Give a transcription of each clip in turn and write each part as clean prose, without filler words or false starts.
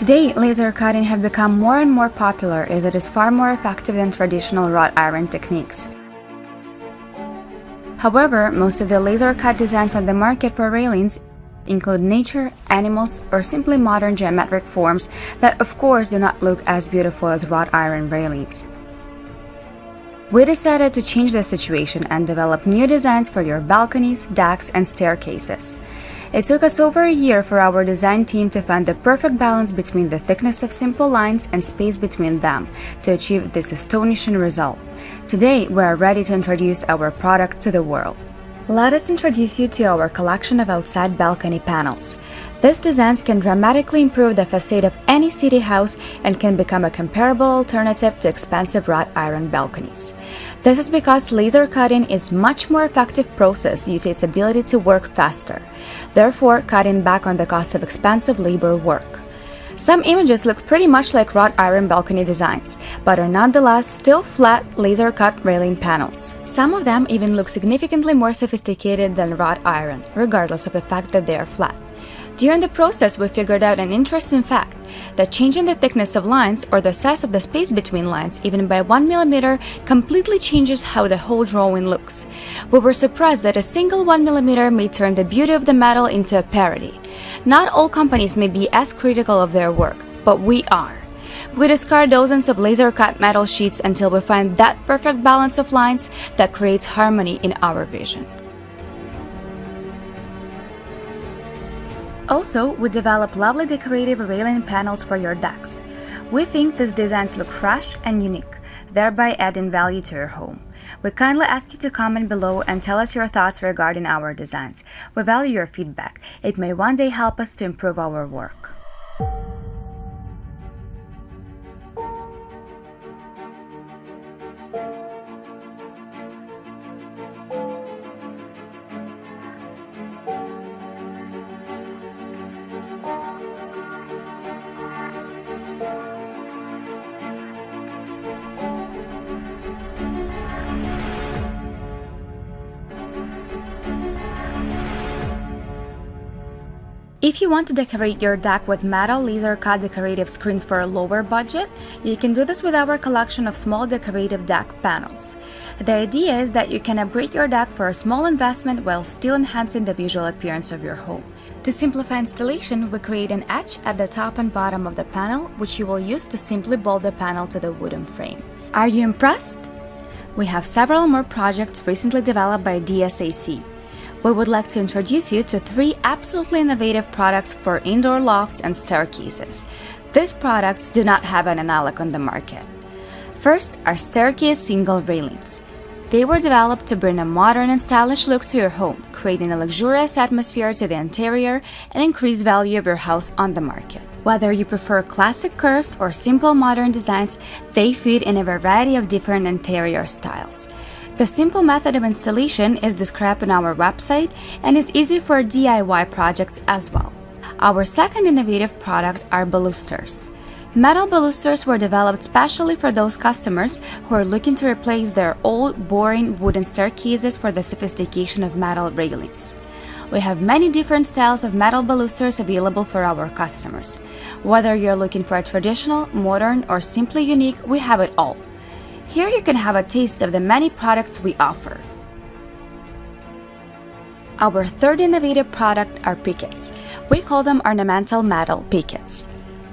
Today, laser cutting have become more and more popular as it is far more effective than traditional wrought iron techniques. However, most of the laser cut designs on the market for railings include nature, animals, or simply modern geometric forms that of course do not look as beautiful as wrought iron railings. We decided to change the situation and develop new designs for your balconies, decks, and staircases. It took us over a year for our design team to find the perfect balance between the thickness of simple lines and space between them to achieve this astonishing result. Today, we are ready to introduce our product to the world. Let us introduce you to our collection of outside balcony panels. These designs can dramatically improve the facade of any city house and can become a comparable alternative to expensive wrought iron balconies. This is because laser cutting is a much more effective process due to its ability to work faster, therefore cutting back on the cost of expensive labor work. Some images look pretty much like wrought iron balcony designs, but are nonetheless still flat laser-cut railing panels. Some of them even look significantly more sophisticated than wrought iron, regardless of the fact that they are flat. During the process, we figured out an interesting fact, that changing the thickness of lines or the size of the space between lines even by 1 mm completely changes how the whole drawing looks. We were surprised that a single 1 mm may turn the beauty of the metal into a parody. Not all companies may be as critical of their work, but we are. We discard dozens of laser-cut metal sheets until we find that perfect balance of lines that creates harmony in our vision. Also, we develop lovely decorative railing panels for your decks. We think these designs look fresh and unique, thereby adding value to your home. We kindly ask you to comment below and tell us your thoughts regarding our designs. We value your feedback. It may one day help us to improve our work. If you want to decorate your deck with metal laser-cut decorative screens for a lower budget, you can do this with our collection of small decorative deck panels. The idea is that you can upgrade your deck for a small investment while still enhancing the visual appearance of your home. To simplify installation, we create an edge at the top and bottom of the panel, which you will use to simply bolt the panel to the wooden frame. Are you impressed? We have several more projects recently developed by DSAC. We would like to introduce you to 3 absolutely innovative products for indoor lofts and staircases. These products do not have an analogue on the market. First are staircase single railings. They were developed to bring a modern and stylish look to your home, creating a luxurious atmosphere to the interior and increase value of your house on the market. Whether you prefer classic curves or simple modern designs, they fit in a variety of different interior styles. The simple method of installation is described on our website and is easy for DIY projects as well. Our second innovative product are balusters. Metal balusters were developed specially for those customers who are looking to replace their old, boring wooden staircases for the sophistication of metal railings. We have many different styles of metal balusters available for our customers. Whether you're looking for a traditional, modern, or simply unique, we have it all. Here you can have a taste of the many products we offer. Our third innovative product are pickets. We call them ornamental metal pickets.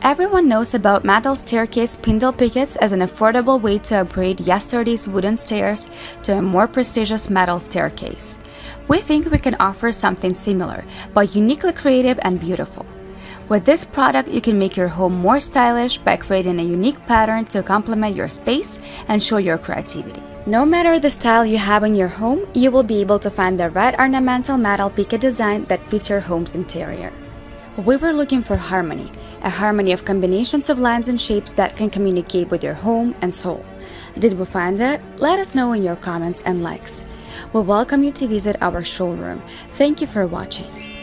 Everyone knows about metal staircase spindle pickets as an affordable way to upgrade yesterday's wooden stairs to a more prestigious metal staircase. We think we can offer something similar, but uniquely creative and beautiful. With this product, you can make your home more stylish by creating a unique pattern to complement your space and show your creativity. No matter the style you have in your home, you will be able to find the right ornamental metal picket design that fits your home's interior. We were looking for harmony, a harmony of combinations of lines and shapes that can communicate with your home and soul. Did we find it? Let us know in your comments and likes. We welcome you to visit our showroom. Thank you for watching.